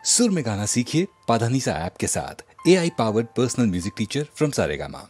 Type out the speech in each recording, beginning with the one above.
सुर में गाना सीखिए पाधानीसा ऐप के साथ। AI powered personal music teacher from Saregama.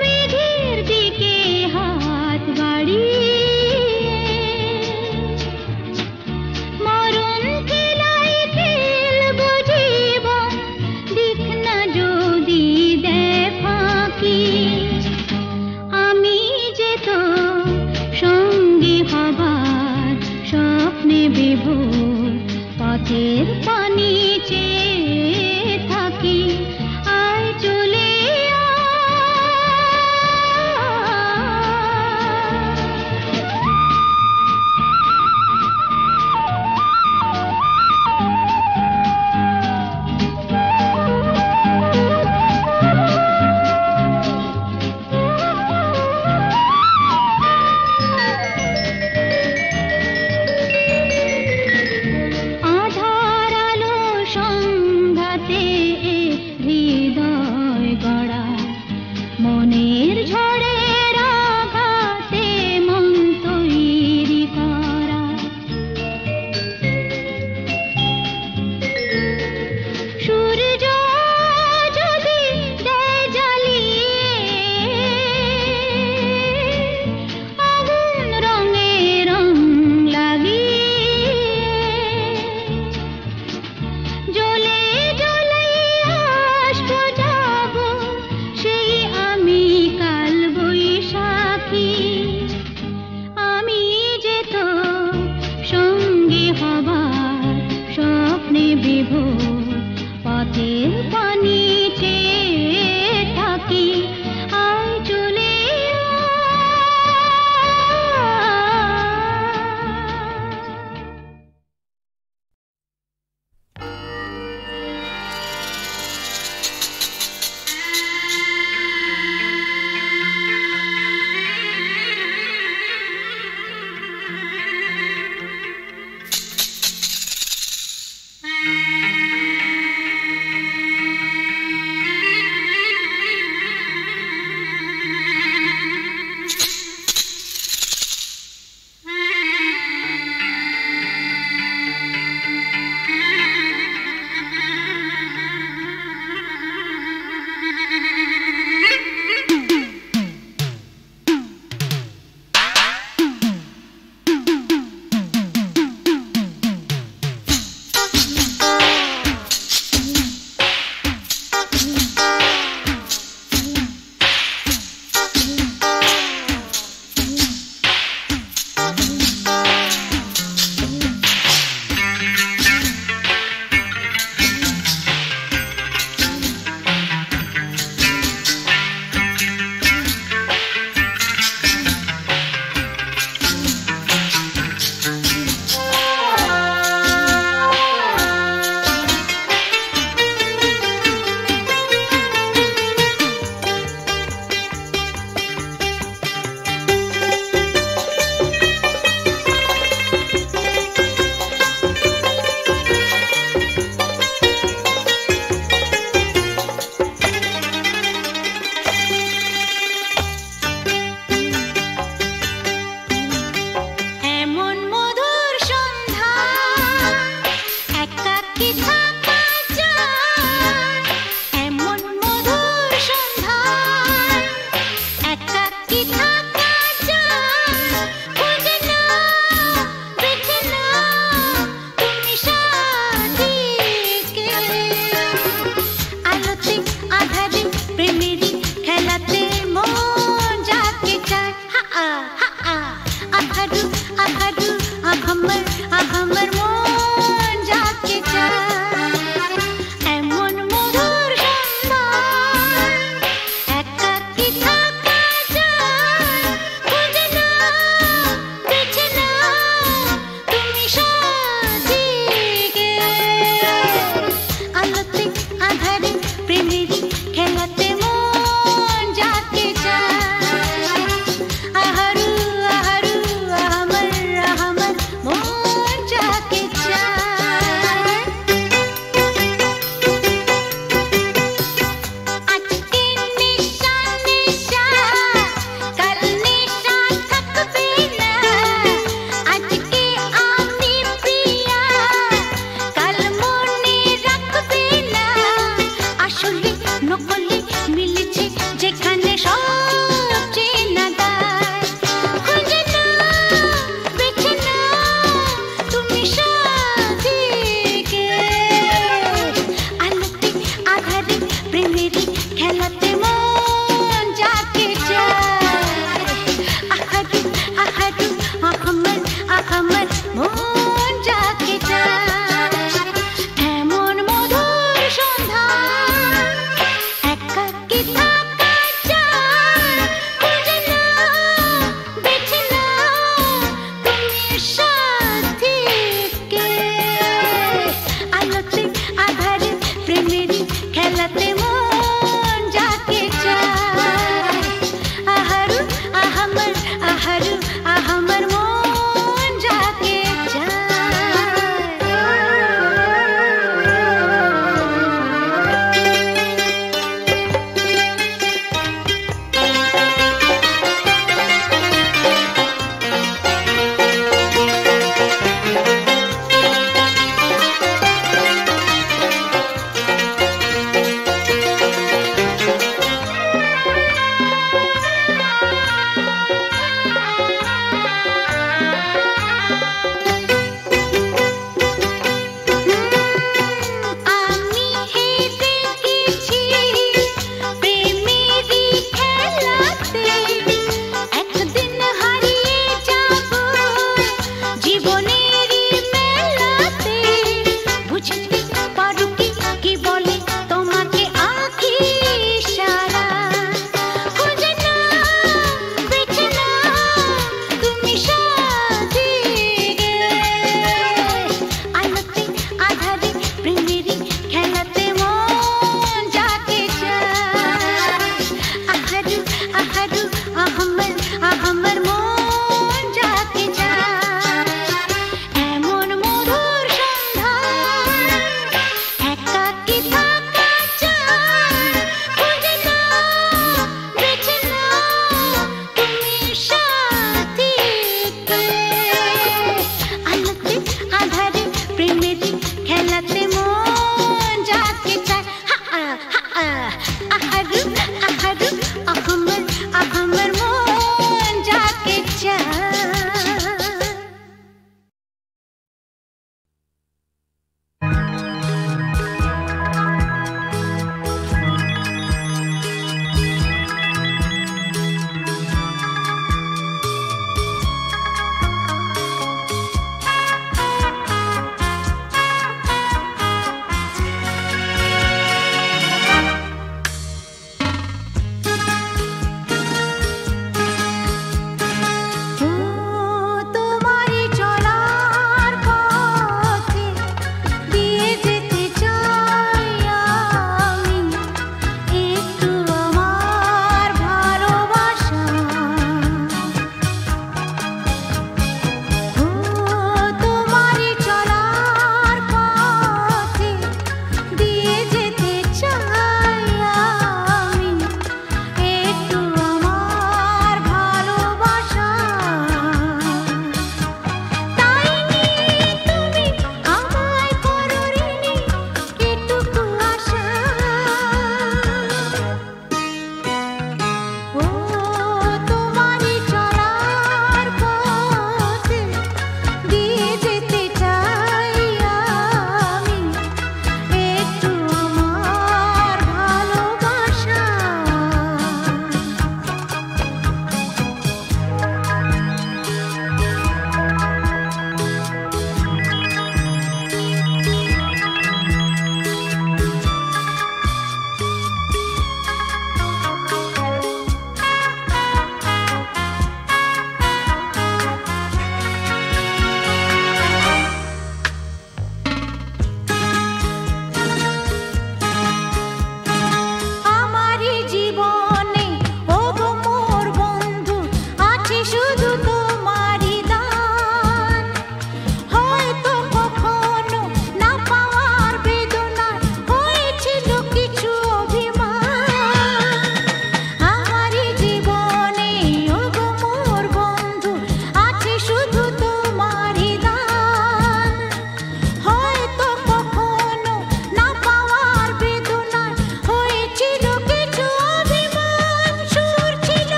मेघेर दिके हाथ बाड़ी গড়া মনের ঝড়ের আঘাতে মন তৈরি করা সূর্য যদি দেয় জ্বালিয়ে আগুন রঙে রং লাগিয়ে জ্বলে জ্বলে আসবো যাবো সেই আমি কাল বৈশাখী আমি যে তো সঙ্গী হবার স্বপ্নে বিভোর পথের পানি চেয়ে থাকি আয় চলে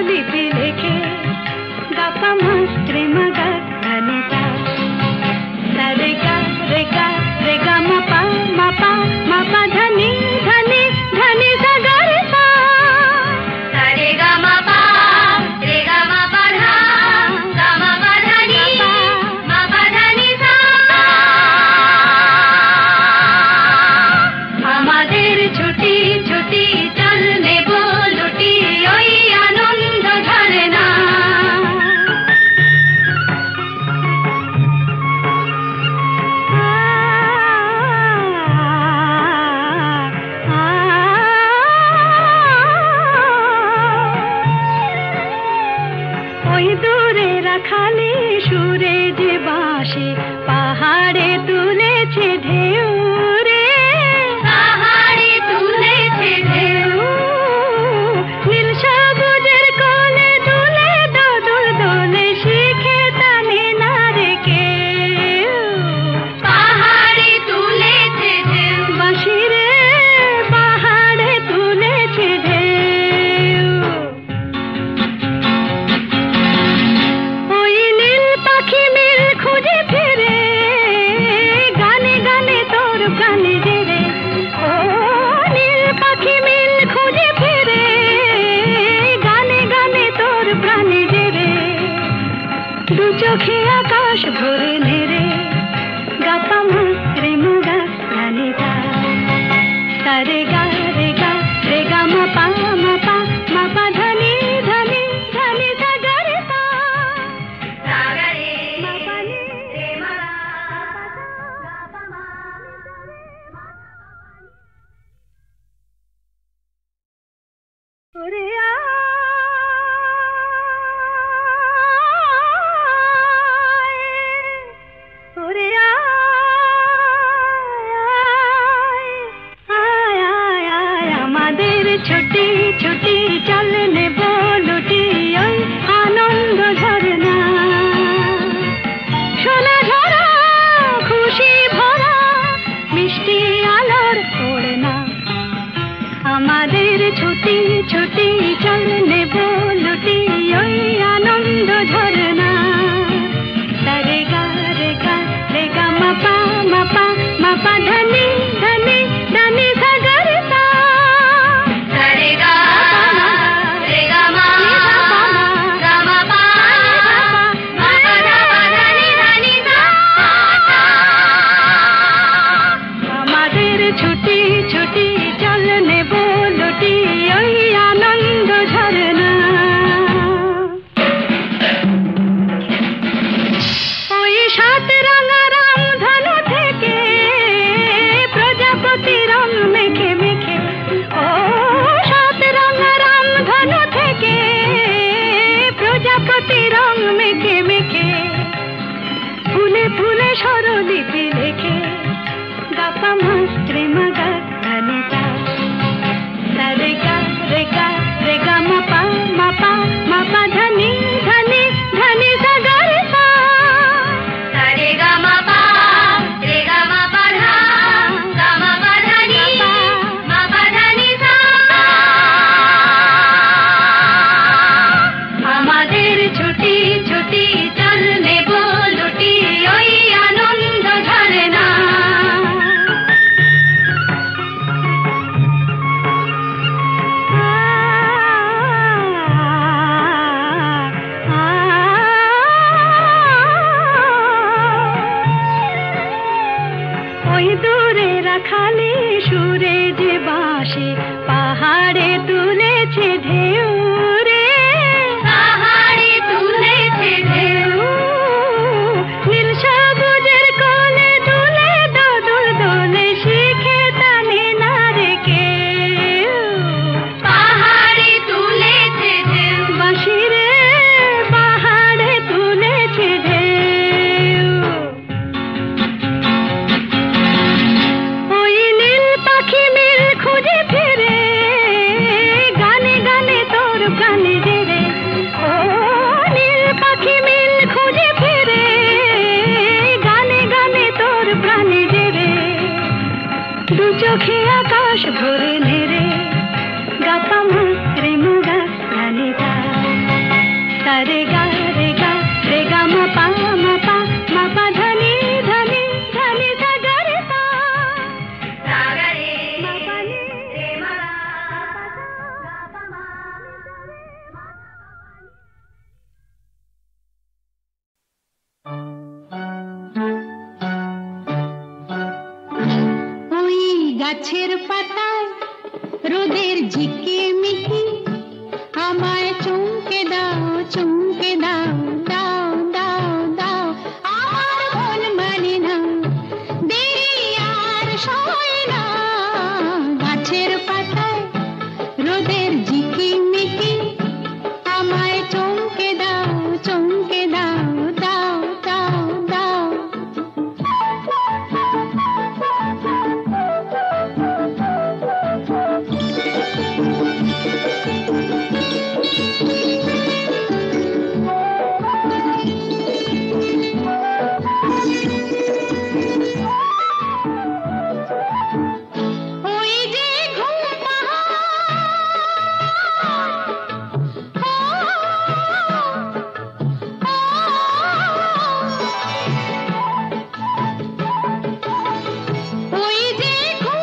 স্বরলিপি লেখে গাপা মাত্রে মাগা ধানিতা রে গা রে গা রে গা মাপা মাপা মাপা ধানি ধানি ধানি সা গা রে সা রে গা মাপা রে গা মাপা ধা গা মাপা ধানি মাপা ধানি সা আমাদের ছুটি ছুটি চল নেব লুটি ওই আনন্দ ধরে না ওই দূরে রাখালি সুরে যে বাঁশি পাহাড়ে তুলেছে ঢেউ রে পাহাড়ে তুলেছে ঢেউ নীল সবুজের কোলে দুলে দোদুল দোলে শিখে টানে না রে কেউ পাহাড়ে তুলেছে ঢেউ বাঁশি রে পাহাড়ে তুলেছে ঢেউ ওই নীল পাখি মিল খুঁজে ফিরে গানে গানে তোর প্রাণে জেরে ও নীল পাখি মিল খুঁজে ফিরে গানে গানে তোর প্রাণে জেরে দু চোখে আকাশ ভরে নেরে গাপা মাত্রে মুগা ধানিতা রে গা রে গা রে গা মাপা মাপা মাপা ধানি ধানি ধানি সা গা রে সা রে মাপা নি রে মা গাপা মা ওরে ওরে আমাদের ছুটি ছুটি চল নেব লুটি ওই আনন্দ ঝরনা সোনা ঝরা খুশি ভরা মিষ্টি আলোর ওড়না আমাদের ছুটি ছুটি চল নেব লুটি ওই আনন্দ ঝরনা রে গা রে গা রে গা মাপা মাপা মাপা ধানি ধানি ধানি সা গা রে সা রে গা রে গা মা গা মাপা মাপা ধানি ধানি সা আমাদের ছুটি ছুটি চল নেব লুটি ওই আনন্দ ঝরনা ওই সাত রাঙা রাম ধনু থেকে প্রজাপতি রং মেখে মেখে ও সাত রাঙা রাম ধনু থেকে প্রজাপতি রং মেখে মেখে ফুলে ফুলে স্বরলিপি লেখে গাপা মাত্রে মাগা ধানিতা রে গা রে গা রে গা মাপা মাপা মাপা ধানি ধানি ধানি সা গা রে সা রে গা মাপা রে গা মাপা ধা গা মাপা ধানি মাপা ধানি সা আমাদের ছুটি ছুটি চল নেব লুটি ওই আনন্দ ধরে না ওই দূরে রাখালি সুরে যে বাঁশি পাহাড়ে তুলেছে ঢেউ রে পাহাড়ে তুলেছে ঢেউ নীল সবুজের কোলে দুলে দোদুল দোলে শিখে টানে না রে কেউ পাহাড়ে তুলেছে ঢেউ বাঁশি রে পাহাড়ে তুলেছে ঢেউ ওই নীল পাখি মিল খুঁজে ফিরে গানে গানে তোর প্রাণে জেরে ও নীল পাখি মিল খুঁজে ফিরে গানে গানে তোর প্রাণে জেরে দু চোখে আকাশ ভরে নেরে গাপা মাত্রে মুগা ধানিতা রোদের ঝিকিমিকি আমায় চমকে দাও চমকে দাও দাও দাও দাও আমার মন মানে না দেরি আর সয় না গাছের পাতায় রোদের ঝিকিমিকি আমায় চমকে দাও চমকে দাও দাও দাও দাও ওই যে ঘুম ওই যে ঘুম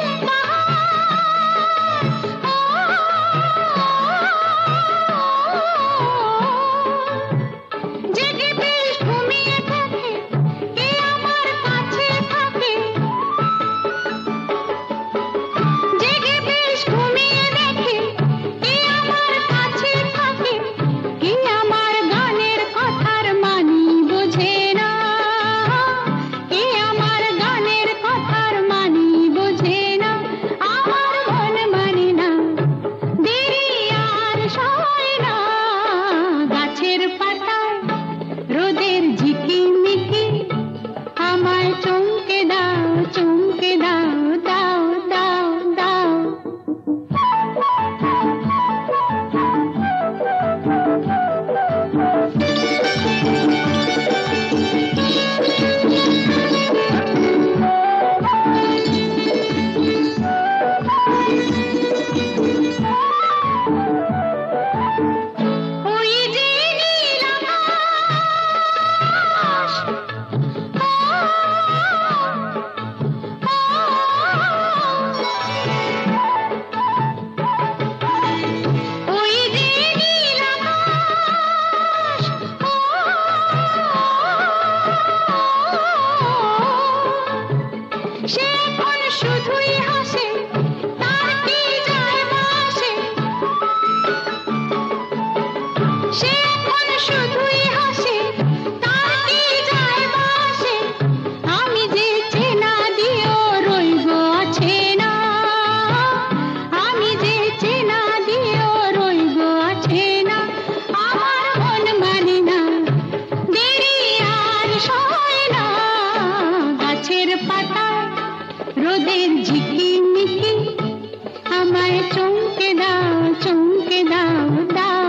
জেগে বেশ ঘুমিয়ে থাকে কে আমার কাছে থাকে জেগে বেশ ঘুমিয়ে দেখে কে আমার কাছে থাকে কে আমার গানের কথার মানি বোঝে না কে আমার গানের কথার মানি বোঝে না আমার মন মানে না দেরি আর সয় না গাছের পাতায় রোদের ঝিকিমিকি আমায় চমকে দাও চমকে দাও দাও দাও দাও ওই যে নীল আকাশ ওই যে নীল আকাশ সে এখন শুধুই হাসে তার কি যায় আসে সে এখন শুধুই হাসে তার কি যায় আসে আমি যে চেনা দিয়েও রইব আছে না আমি যে চেনা দিয়েও রইব আছে না আমার মন মানে না দেরি আর সয় না গাছের পাতায় রোদের ঝিকিমিকি আমায় চমকে দাও দাও